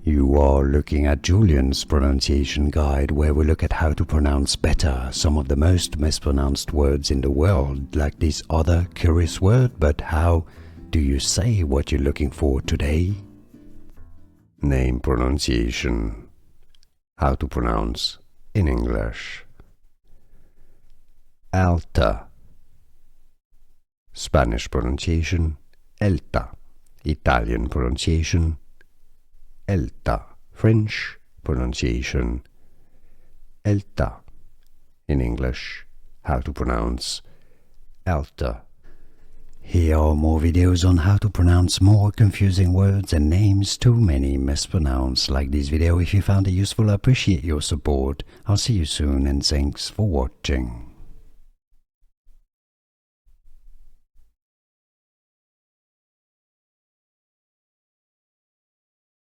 You are looking at Julian's pronunciation guide, where we look at how to pronounce better some of the most mispronounced words in the world, like this other curious word. But how do you say what you're looking for today? Name pronunciation. How to pronounce in English. Elta. Spanish pronunciation, Elta. Italian pronunciation, Elta. French pronunciation, Elta. In English, how to pronounce Elta. Here are more videos on how to pronounce more confusing words and names too many mispronounced. Like this video if you found it useful. I appreciate your support. I'll see you soon and thanks for watching.